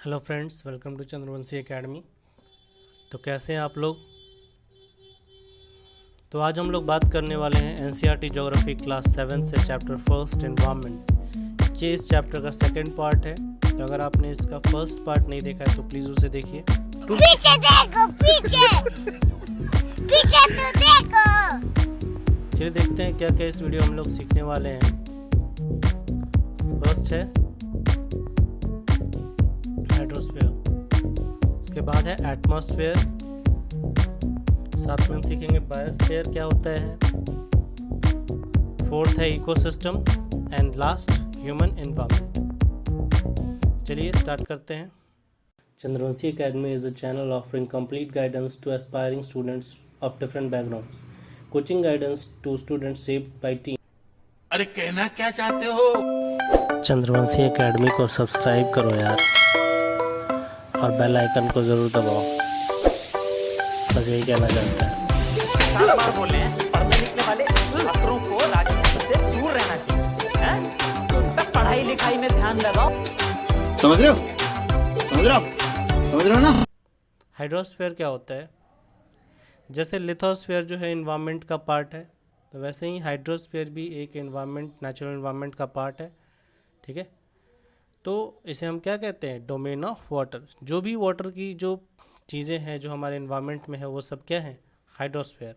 Hello friends, welcome to Chandravanshi academy. तो कैसे हैं आप लोग। तो आज हम लोग बात करने वाले हैं एनसीईआरटी ज्योग्राफी क्लास 7 से चैप्टर फर्स्ट एनवायरनमेंट। ये इस चैप्टर का सेकंड पार्ट है। तो अगर आपने इसका फर्स्ट पार्ट नहीं देखा है तो प्लीज़ उसे देखिए। पीछे देखो, पीछे पीछे तो देखो। चलिए देखते हैं क्या क्या इस वीडियो हम लोग सीखने वाले हैं। फर्स्ट है हाइड्रोस्फीयर, उसके बाद है एटमॉस्फेयर, साथ में हम सीखेंगे बायोस्फीयर क्या होता है, फोर्थ है ecosystem and last human environment. चलिए स्टार्ट करते हैं। Chandravanshi academy is a channel offering complete guidance to aspiring students of different backgrounds, coaching guidance to students shaped by team. अरे कहना क्या चाहते हो? चंद्रवंशी एकेडमी को सब्सक्राइब करो यार, और बेल आइकन को जरूर दबाओ। बस यही कहना चाहता है। 4 बार बोले पढ़ने लिखने वाले छात्रों को राजनीति से दूर रहना चाहिए, हैं? तो पढ़ाई लिखाई में ध्यान लगाओ। समझ रहे हो ना? हाइड्रोस्फीयर क्या होता है? जैसे लिथोस्फीयर जो है एनवायरनमेंट का पार्ट है, तो वैसे ही हाइड्रोस्फीयर भी एक एनवायरनमेंट, नेचुरल एनवायरनमेंट का पार्ट है। ठीक है, तो इसे हम क्या कहते हैं? Domain of water. जो भी वाटर की जो चीज़ें हैं जो हमारे एनवायरनमेंट में है वो सब क्या है? हाइड्रोस्फीयर।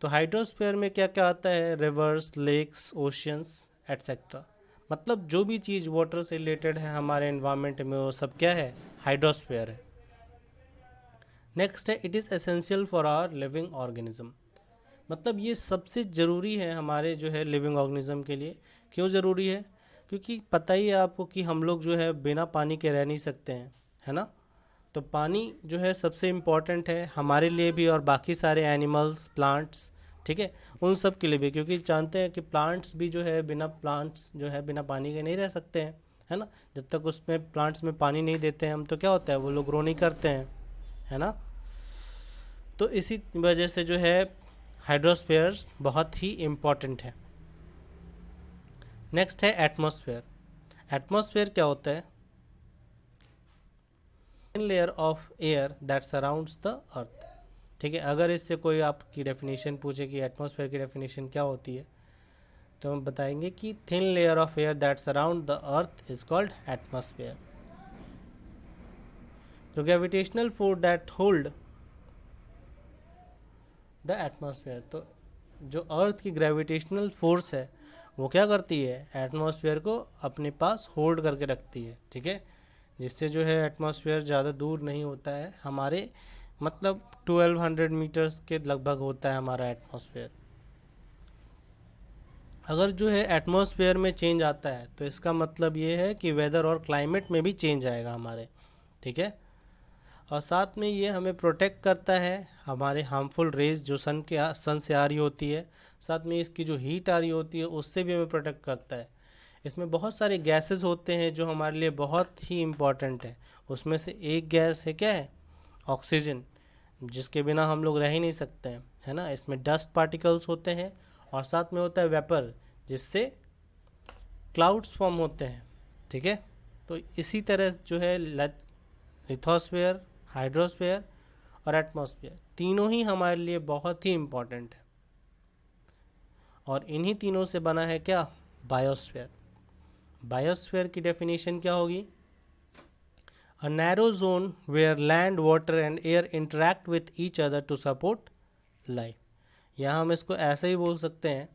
तो हाइड्रोस्फीयर में क्या क्या आता है? Rivers, lakes, oceans etcetera. मतलब जो भी चीज़ वाटर से रिलेटेड है हमारे एनवायरनमेंट में वो सब क्या है? हाइड्रोस्फीयर है। नेक्स्ट है it is essential for our living organism. मतलब ये सबसे ज़रूरी है हमारे जो है लिविंग ऑर्गेनिज्म के लिए। क्यों ज़रूरी है? क्योंकि पता ही है आपको कि हम लोग जो है बिना पानी के रह नहीं सकते हैं, है ना। तो पानी जो है सबसे इम्पॉर्टेंट है हमारे लिए भी और बाकी सारे एनिमल्स, प्लांट्स, ठीक है, उन सब के लिए भी। क्योंकि जानते हैं कि प्लांट्स भी जो है बिना पानी के नहीं रह सकते हैं, है ना। जब तक उसमें प्लांट्स में पानी नहीं देते हैं हम तो क्या होता है, वो लोग ग्रो नहीं करते हैं, है ना। तो इसी वजह से जो है हाइड्रोस्फीयर बहुत ही इम्पॉर्टेंट है। नेक्स्ट है एटमॉस्फेयर। एटमॉस्फेयर क्या होता है? Layer of air that surrounds the earth. ठीक है, अगर इससे कोई आपकी डेफिनेशन पूछे कि एटमॉस्फेयर की डेफिनेशन क्या होती है, तो हम बताएंगे कि thin layer of air that surround the earth is called atmosphere. तो gravitational force that hold the atmosphere. तो जो अर्थ की ग्रेविटेशनल फोर्स है वो क्या करती है? एटमॉस्फेयर को अपने पास होल्ड करके रखती है। ठीक है, जिससे जो है एटमॉस्फेयर ज़्यादा दूर नहीं होता है हमारे, मतलब 1200 मीटर्स के लगभग होता है हमारा एटमॉस्फेयर। अगर जो है एटमॉस्फेयर में चेंज आता है तो इसका मतलब ये है कि वेदर और क्लाइमेट में भी चेंज आएगा हमारे। ठीक है, और साथ में ये हमें प्रोटेक्ट करता है हमारे हार्मफुल रेज जो सन से आ रही होती है, साथ में इसकी जो हीट आ रही होती है उससे भी हमें प्रोटेक्ट करता है। इसमें बहुत सारे गैसेस होते हैं जो हमारे लिए बहुत ही इम्पॉर्टेंट है। उसमें से एक गैस है, क्या है? ऑक्सीजन, जिसके बिना हम लोग रह ही नहीं सकते हैं, है ना। इसमें डस्ट पार्टिकल्स होते हैं और साथ में होता है वेपर, जिससे क्लाउड्स फॉर्म होते हैं। ठीक है, तो इसी तरह जो है लिथोस्फीयर, हाइड्रोस्फीयर और एटमॉस्फेयर तीनों ही हमारे लिए बहुत ही इम्पॉर्टेंट है। और इन्हीं तीनों से बना है क्या? बायोस्फीयर। बायोस्फीयर की डेफिनेशन क्या होगी? A narrow zone where land, water and air interact with each other to support life. यहाँ हम इसको ऐसे ही बोल सकते हैं,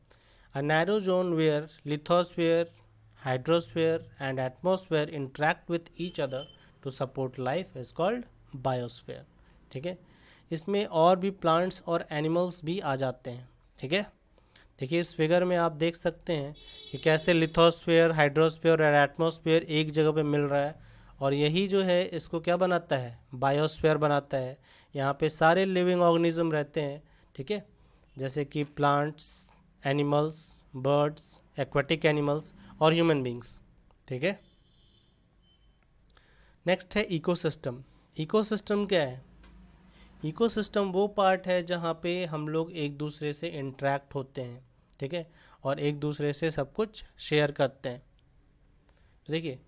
a narrow zone where lithosphere, hydrosphere and atmosphere interact with each other to support life is called biosphere. ठीक है, इसमें और भी प्लांट्स और एनिमल्स भी आ जाते हैं। ठीक है, देखिए इस फिगर में आप देख सकते हैं कि कैसे लिथोस्फीयर, हाइड्रोस्फीयर और एटमॉस्फेयर एक जगह पे मिल रहा है, और यही जो है इसको क्या बनाता है? बायोस्फीयर बनाता है। यहाँ पे सारे लिविंग ऑर्गेनिज्म रहते हैं। ठीक है, जैसे कि plants, animals, birds, aquatic animals और ह्यूमन बींग्स। ठीक है, नेक्स्ट है इकोसिस्टम। इकोसिस्टम क्या है? इकोसिस्टम वो पार्ट है जहाँ पे हम लोग एक दूसरे से इंटरेक्ट होते हैं, ठीक है, और एक दूसरे से सब कुछ शेयर करते हैं। तो देखिए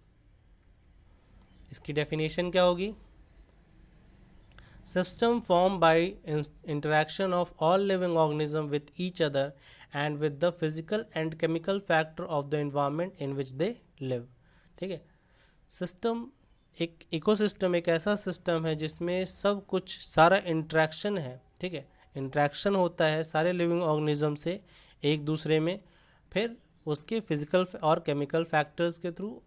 इसकी डेफिनेशन क्या होगी? System form by interaction of all living organism with each other and with the physical and chemical factor of the environment in which they live. ठीक है, सिस्टम एक इकोसिस्टम एक ऐसा सिस्टम है जिसमें सब कुछ सारा इंटरेक्शन है। ठीक है, इंटरेक्शन होता है सारे लिविंग ऑर्गेनिज्म से एक दूसरे में, फिर उसके फिजिकल और केमिकल फैक्टर्स के थ्रू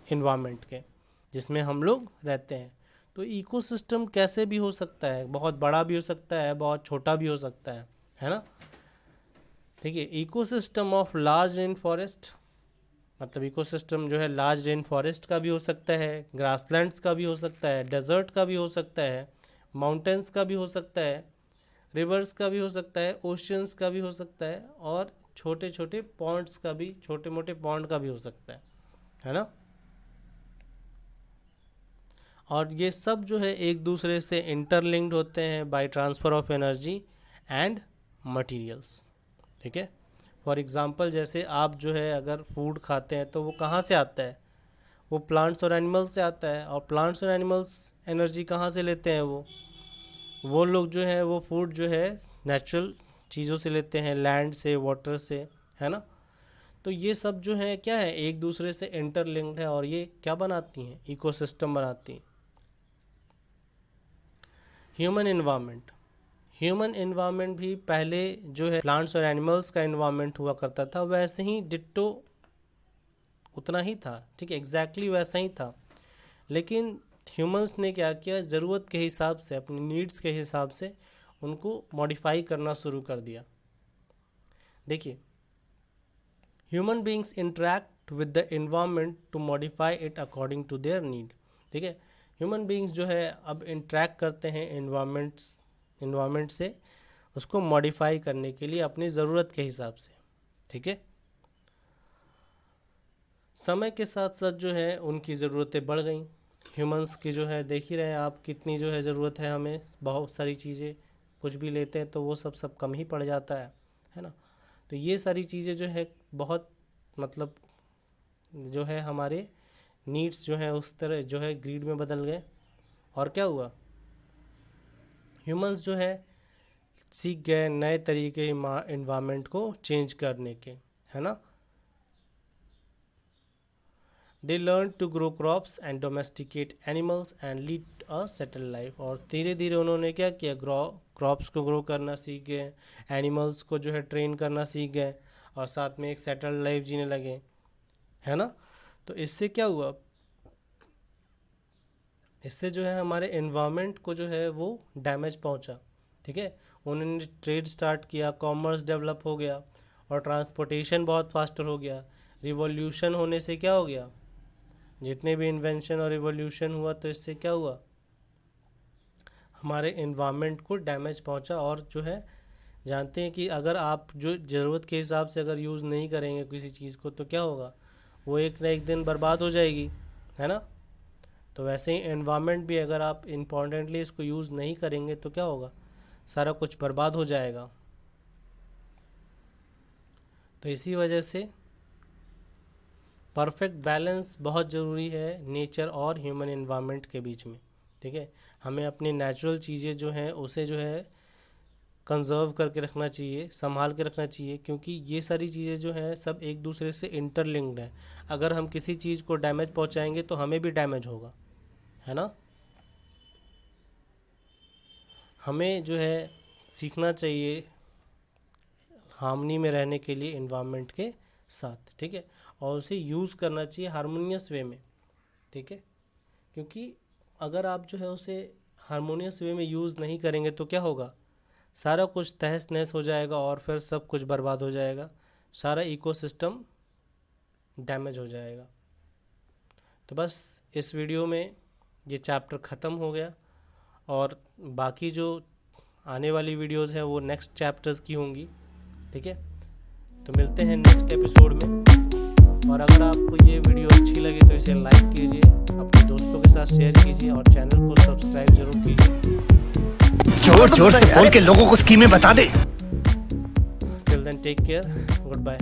इन्वायरमेंट के जिसमें हम लोग रहते हैं। तो इकोसिस्टम कैसे भी हो सकता है, बहुत बड़ा भी हो सकता है, बहुत छोटा भी हो सकता है ना। ठीक है, ecosystem of large rain forest, मतलब इकोसिस्टम जो है लार्ज रेन फॉरेस्ट का भी हो सकता है, ग्रासलैंड्स का भी हो सकता है, डेजर्ट का भी हो सकता है, माउंटेन्स का भी हो सकता है, रिवर्स का भी हो सकता है, ओशियंस का भी हो सकता है, और छोटे छोटे पॉन्ड्स का भी, छोटे मोटे पॉन्ड का भी हो सकता है ना। और ये सब जो है एक दूसरे से इंटरलिंक्ड होते हैं by transfer of energy and materials. ठीक है, फॉर एग्जांपल जैसे आप जो है अगर फूड खाते हैं तो वो कहाँ से आता है? वो प्लांट्स और एनिमल्स से आता है। और प्लांट्स और एनिमल्स एनर्जी कहाँ से लेते हैं? वो लोग जो है वो फूड जो है नेचुरल चीज़ों से लेते हैं, लैंड से, वाटर से, है ना। तो ये सब जो है क्या है, एक दूसरे से इंटरलिंक्ड है और ये क्या बनाती हैं? इकोसिस्टम बनाती हैं। ह्यूमन इन्वायरमेंट, ह्यूमन इन्वायरमेंट भी पहले जो है प्लांट्स और एनिमल्स का इन्वायरमेंट हुआ करता था, वैसे ही डिट्टो उतना ही था। ठीक है, एग्जैक्टली वैसा ही था। लेकिन ह्यूमंस ने क्या किया, ज़रूरत के हिसाब से, अपनी नीड्स के हिसाब से उनको मॉडिफाई करना शुरू कर दिया। देखिए, human beings interact with the environment to modify it according to their need. ठीक है, ह्यूमन बींग्स जो है अब इंटरेक्ट करते हैं इन्वायरमेंट से, उसको मॉडिफाई करने के लिए अपनी ज़रूरत के हिसाब से। ठीक है, समय के साथ साथ जो है उनकी ज़रूरतें बढ़ गई। ह्यूमंस की जो है देख ही रहे हैं आप कितनी जो है ज़रूरत है हमें, बहुत सारी चीज़ें कुछ भी लेते हैं तो वो सब कम ही पड़ जाता है ना। तो ये सारी चीज़ें जो है बहुत मतलब जो है हमारे नीड्स जो है उस तरह जो है ग्रीड में बदल गए। और क्या हुआ, ह्यूमंस जो है सीख गए नए तरीके इन्वायरमेंट को चेंज करने के, है ना। They learn to grow crops and domesticate animals and lead a settle life. और धीरे धीरे उन्होंने क्या किया, क्रॉप्स को ग्रो करना सीख गए, एनिमल्स को जो है ट्रेन करना सीख गए, और साथ में एक सेटल लाइफ जीने लगे, है ना। तो इससे क्या हुआ, इससे जो है हमारे एनवायरनमेंट को जो है वो डैमेज पहुंचा। ठीक है, उन्होंने ट्रेड स्टार्ट किया, कॉमर्स डेवलप हो गया और ट्रांसपोर्टेशन बहुत फास्टर हो गया। रिवॉल्यूशन होने से क्या हो गया, जितने भी इन्वेंशन और रिवॉल्यूशन हुआ तो इससे क्या हुआ, हमारे एनवायरनमेंट को डैमेज पहुंचा। और जो है जानते हैं कि अगर आप जो ज़रूरत के हिसाब से अगर यूज़ नहीं करेंगे किसी चीज़ को तो क्या होगा, वो एक ना एक दिन बर्बाद हो जाएगी, है ना। तो वैसे ही एनवायरनमेंट भी अगर आप इम्पोर्टेंटली इसको यूज़ नहीं करेंगे तो क्या होगा, सारा कुछ बर्बाद हो जाएगा। तो इसी वजह से परफेक्ट बैलेंस बहुत ज़रूरी है नेचर और ह्यूमन एनवायरनमेंट के बीच में। ठीक है, हमें अपनी नेचुरल चीज़ें जो हैं उसे जो है कंजर्व करके रखना चाहिए, संभाल के रखना चाहिए, क्योंकि ये सारी चीज़ें जो हैं सब एक दूसरे से इंटरलिंक्ड है। अगर हम किसी चीज़ को डैमेज पहुंचाएंगे तो हमें भी डैमेज होगा, है ना। हमें जो है सीखना चाहिए हार्मनी में रहने के लिए एनवायरनमेंट के साथ। ठीक है, और उसे यूज़ करना चाहिए हारमोनियस वे में। ठीक है, क्योंकि अगर आप जो है उसे हारमोनियस वे में यूज़ नहीं करेंगे तो क्या होगा, सारा कुछ तहस नहस हो जाएगा और फिर सब कुछ बर्बाद हो जाएगा, सारा इकोसिस्टम डैमेज हो जाएगा। तो बस इस वीडियो में ये चैप्टर ख़त्म हो गया और बाकी जो आने वाली वीडियोस हैं वो नेक्स्ट चैप्टर्स की होंगी। ठीक है, तो मिलते हैं नेक्स्ट एपिसोड में। और अगर आपको ये वीडियो अच्छी लगी तो इसे लाइक कीजिए, अपने दोस्तों के साथ शेयर कीजिए और चैनल को सब्सक्राइब जरूर कीजिए। जोर जोर से बोल के लोगों को स्कीमें बता दे। Till then take care, good bye.